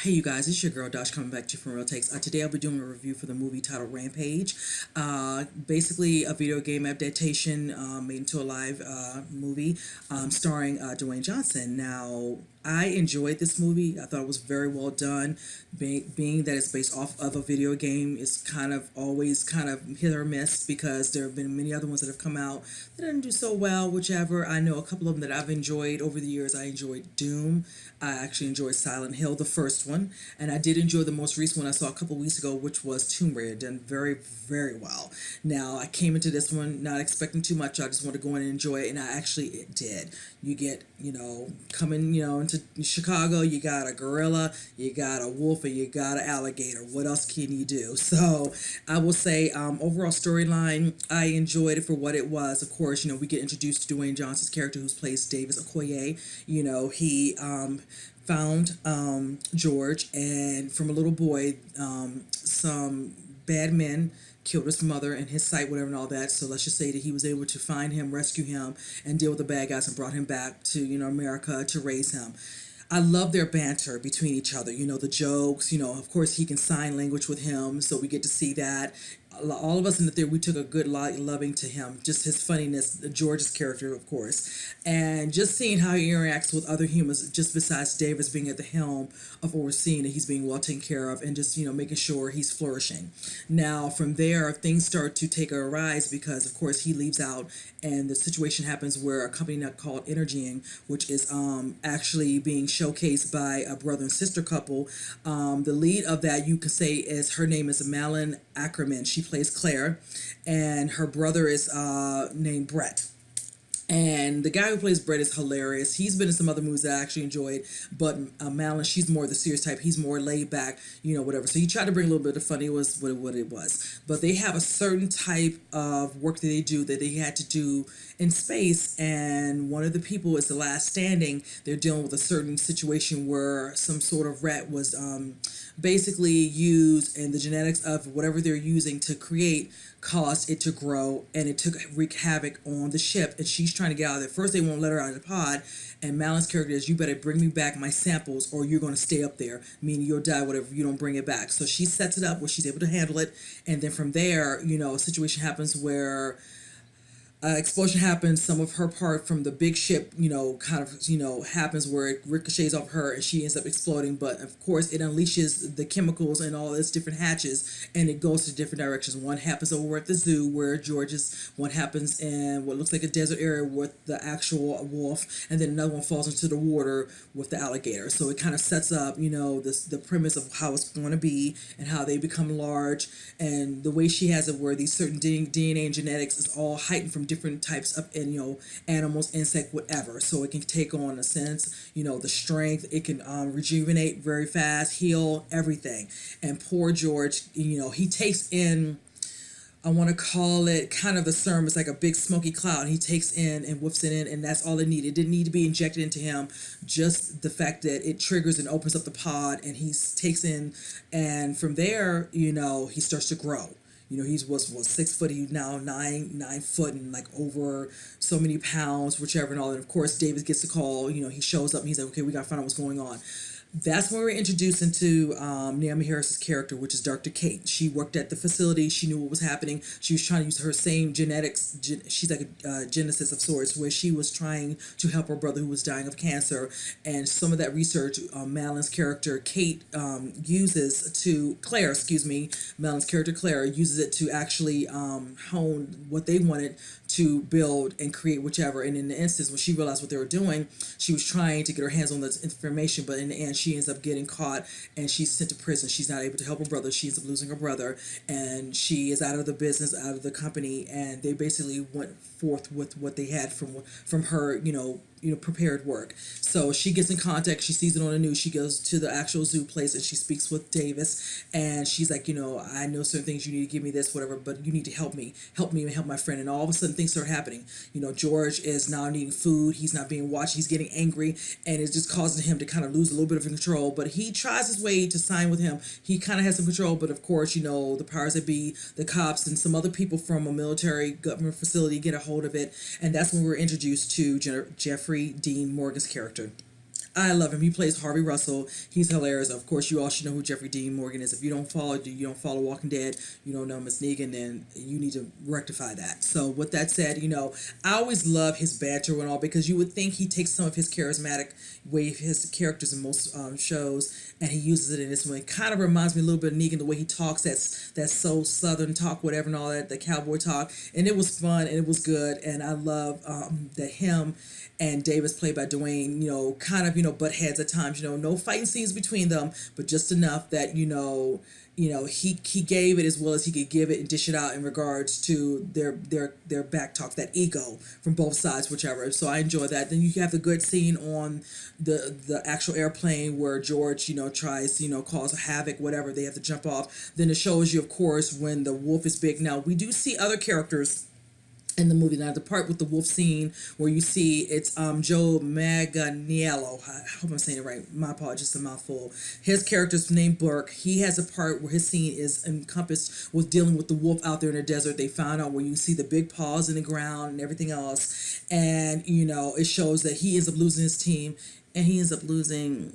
Hey you guys, it's your girl Dosh coming back to you from Real Takes. Today I'll be doing a review for the movie titled Rampage. Basically a video game adaptation made into a live movie starring Dwayne Johnson. Now, I enjoyed this movie. I thought it was very well done. Being that it's based off of a video game, it's kind of always kind of hit or miss because there have been many other ones that have come out that didn't do so well, whichever. I know a couple of them that I've enjoyed over the years. I enjoyed Doom. I actually enjoyed Silent Hill, the first one, and I did enjoy the most recent one I saw a couple weeks ago, which was Tomb Raider. Done very, very well. Now, I came into this one not expecting too much. I just wanted to go in and enjoy it, and I actually did. You get, coming, into Chicago, you got a gorilla, you got a wolf, and you got an alligator. What else can you do? So, I will say, overall storyline, I enjoyed it for what it was. Of course, we get introduced to Dwayne Johnson's character, who plays Davis Okoye. He found George, and from a little boy, some bad men killed his mother and his sight, whatever, and all that. So let's just say that he was able to find him, rescue him, and deal with the bad guys, and brought him back to America to raise him. I love their banter between each other. The jokes. Of course, he can sign language with him, so we get to see that. All of us in the theater, we took a good lot loving to him. Just his funniness, George's character, of course, and just seeing how he interacts with other humans, just besides Davis being at the helm of overseeing that he's being well taken care of, and just making sure he's flourishing. Now, from there, things start to take a rise because, of course, he leaves out, and the situation happens where a company now called Energying, which is actually being showcased by a brother and sister couple. The lead of that, you could say, is her name is Malin Ackerman. She plays Claire, and her brother is named Brett. And the guy who plays Brett is hilarious. He's been in some other movies that I actually enjoyed, but Malin, she's more the serious type. He's more laid back, whatever. So he tried to bring a little bit of funny. It was what it was. But they have a certain type of work that they do that they had to do in space, and one of the people is the last standing. They're dealing with a certain situation where some sort of rat was basically used, and the genetics of whatever they're using to create caused it to grow, and it took wreak havoc on the ship, and she's trying to get out of there. First, they won't let her out of the pod, and Malin's character is, you better bring me back my samples or you're going to stay up there, meaning you'll die whatever if you don't bring it back. So she sets it up where she's able to handle it, and then from there, a situation happens where explosion happens. Some of her part from the big ship, happens where it ricochets off her and she ends up exploding. But of course, it unleashes the chemicals and all its different hatches, and it goes to different directions. One happens over at the zoo where George is. One happens in what looks like a desert area with the actual wolf, and then another one falls into the water with the alligator. So it kind of sets up, the premise of how it's going to be and how they become large, and the way she has it, where these certain DNA and genetics is all heightened from different types of animals, insect, whatever. So it can take on a sense, the strength. It can rejuvenate very fast, heal, everything. And poor George, he takes in, I want to call it kind of the serum. It's like a big smoky cloud. He takes in and whiffs it in, and that's all it needed. It didn't need to be injected into him. Just the fact that it triggers and opens up the pod, and he takes in, and from there, he starts to grow. He was 6 foot. He's now 9 foot and like over so many pounds, whichever and all. And of course, Davis gets the call. He shows up and he's like, okay, we got to find out what's going on. That's when we were introduced into Naomi Harris's character, which is Dr. Kate. She worked at the facility. She knew what was happening. She was trying to use her same genetics. She's like a geneticist of sorts, where she was trying to help her brother who was dying of cancer. And some of that research, Madeleine's character, Kate, uses to, Claire, excuse me, Madeleine's character, Claire, uses it to actually hone what they wanted to build and create, whichever. And in the instance when she realized what they were doing, she was trying to get her hands on this information, but in the end she ends up getting caught and she's sent to prison. She's not able to help her brother. She ends up losing her brother, and she is out of the business, out of the company, and they basically went forth with what they had from her, prepared work. So she gets in contact. She sees it on the news. She goes to the actual zoo place and she speaks with Davis, and she's like, I know certain things. You need to give me this, whatever, but you need to help me and help my friend. And all of a sudden things start happening. George is now needing food. He's not being watched. He's getting angry, and it's just causing him to kind of lose a little bit of control. But he tries his way to sign with him. He kind of has some control, but of course, the powers that be, the cops and some other people from a military government facility get a hold of it, and that's when we're introduced to Jeffrey Dean Morgan's character. I love him. He plays Harvey Russell. He's hilarious. Of course, you all should know who Jeffrey Dean Morgan is. If you don't follow Walking Dead, you don't know Miss Negan, then you need to rectify that. So with that said, I always love his banter and all, because you would think he takes some of his charismatic way of his characters in most shows, and he uses it in this one. It kind of reminds me a little bit of Negan, the way he talks. That's so Southern talk, whatever, and all that, the cowboy talk. And it was fun and it was good. And I love that him and Davis, played by Dwayne, kind of, butt heads at times, no fighting scenes between them, but just enough that, he gave it as well as he could give it and dish it out in regards to their back talk, that ego from both sides, whichever. So I enjoy that. Then you have the good scene on the actual airplane where George, tries to, cause havoc, whatever. They have to jump off. Then it shows you, of course, when the wolf is big. Now, we do see other characters in the movie. Now, the part with the wolf scene where you see it's Joe Manganiello. I hope I'm saying it right. My apologies, a mouthful. His character's named Burke. He has a part where his scene is encompassed with dealing with the wolf out there in the desert. They found out where you see the big paws in the ground and everything else. And, it shows that he ends up losing his team, and he ends up losing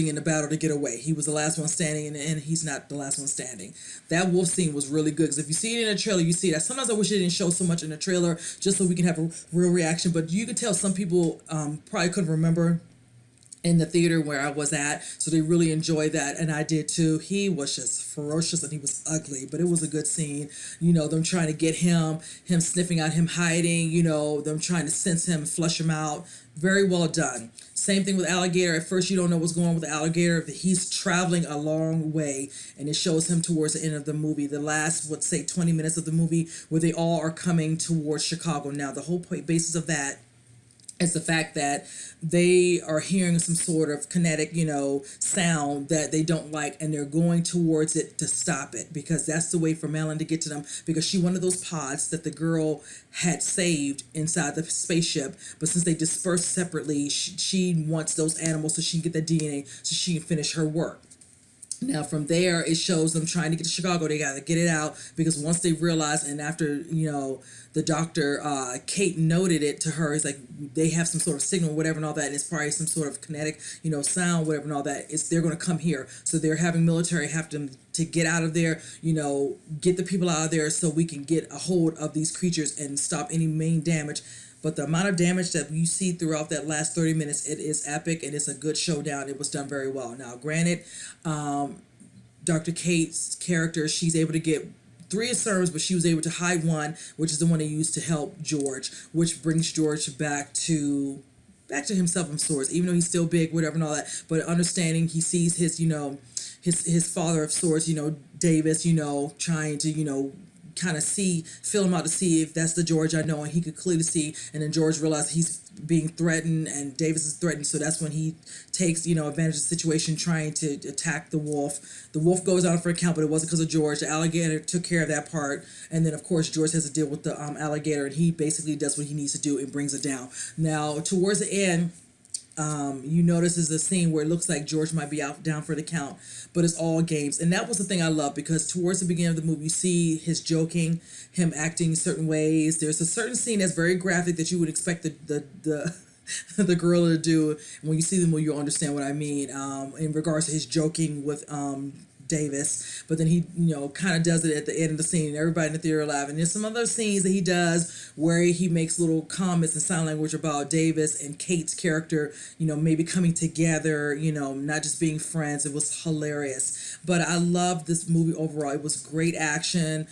in the battle to get away. He was the last one standing, and he's not the last one standing. That wolf scene was really good, because if you see it in a trailer, you see that. Sometimes I wish it didn't show so much in the trailer, just so we can have a real reaction. But you can tell some people probably couldn't remember in the theater where I was at, so they really enjoyed that, and I did too. He was just ferocious, and he was ugly, but it was a good scene. Them trying to get him sniffing out him hiding, them trying to sense him, flush him out. Very well done. Same thing with Alligator. At first, you don't know what's going on with the Alligator. He's traveling a long way, and it shows him towards the end of the movie. The last, 20 minutes of the movie, where they all are coming towards Chicago. Now, the whole basis of that is the fact that they are hearing some sort of kinetic, sound that they don't like, and they're going towards it to stop it, because that's the way for Melon to get to them, because she wanted those pods that the girl had saved inside the spaceship, but since they dispersed separately, she wants those animals so she can get the DNA so she can finish her work. Now, from there, it shows them trying to get to Chicago. They got to get it out, because once they realize, and after, the doctor, Kate noted it to her, it's like they have some sort of signal, whatever, and all that, and it's probably some sort of kinetic, sound, whatever, and all that. They're going to come here. So they're having military have to get out of there, get the people out of there so we can get a hold of these creatures and stop any main damage. But the amount of damage that you see throughout that last 30 minutes, it is epic, and it's a good showdown. It was done very well. Now, granted, Dr. Kate's character, she's able to get 3 serums, but she was able to hide one, which is the one they used to help George, which brings George back to himself of sorts, even though he's still big, whatever, and all that. But understanding, he sees his, his father of sorts, Davis, trying to, kind of feel him out to see if that's the George I know, and he could clearly see. And then George realized he's being threatened, and Davis is threatened, so that's when he takes advantage of the situation, trying to attack the wolf. The wolf goes out for a count, but it wasn't because of George. The alligator took care of that part, and then of course George has to deal with the alligator, and he basically does what he needs to do and brings it down. Now, towards the end, you notice is a scene where it looks like George might be down for the count, but it's all games. And that was the thing I love, because towards the beginning of the movie, you see his joking, him acting certain ways. There's a certain scene that's very graphic that you would expect the gorilla to do. And when you see the movie, you'll understand what I mean, in regards to his joking with Davis, but then he kind of does it at the end of the scene, and everybody in the theater laughing. There's some other scenes that he does where he makes little comments in sign language about Davis and Kate's character, maybe coming together, not just being friends. It was hilarious, but I loved this movie overall. It was great action.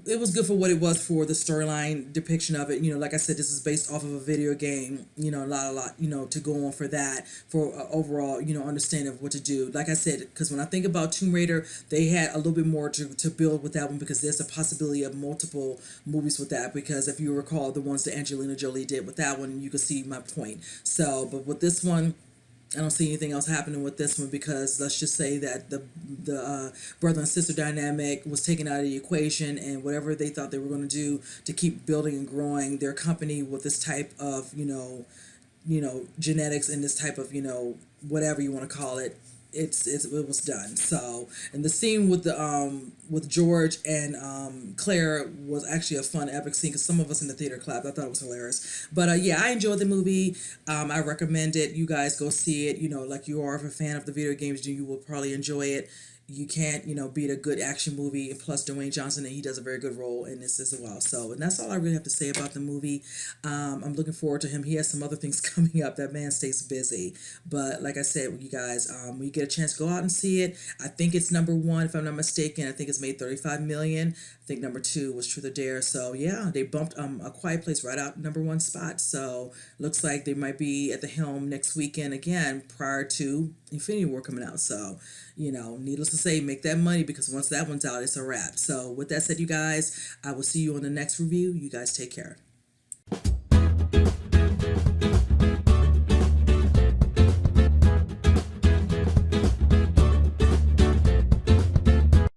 It was good for what it was, for the storyline depiction of it. Like I said, this is based off of a video game, a lot, to go on for that, for overall, understanding of what to do. Like I said, because when I think about Tomb Raider, they had a little bit more to build with that one, because there's a possibility of multiple movies with that, because if you recall the ones that Angelina Jolie did with that one, you can see my point. So, but with this one, I don't see anything else happening with this one, because let's just say that the brother and sister dynamic was taken out of the equation, and whatever they thought they were going to do to keep building and growing their company with this type of genetics and this type of whatever you want to call it, it was done. So, and the scene with George and Claire was actually a fun epic scene because some of us in the theater clapped. I thought it was hilarious. But yeah, I enjoyed the movie. I recommend it. You guys go see it. You know, like you are a fan of the video games, you will probably enjoy it. You can't, beat a good action movie. And plus, Dwayne Johnson, and he does a very good role in this as well. So, and that's all I really have to say about the movie. I'm looking forward to him. He has some other things coming up. That man stays busy. But like I said, you guys, when you get a chance, go out and see it. I think it's number one, if I'm not mistaken. I think it's made 35 million. I think number two was Truth or Dare. So yeah, they bumped A Quiet Place right out number one spot. So looks like they might be at the helm next weekend again prior to Infinity War coming out. So, needless to say, make that money because once that one's out, it's a wrap. So with that said, you guys, I will see you on the next review. You guys take care.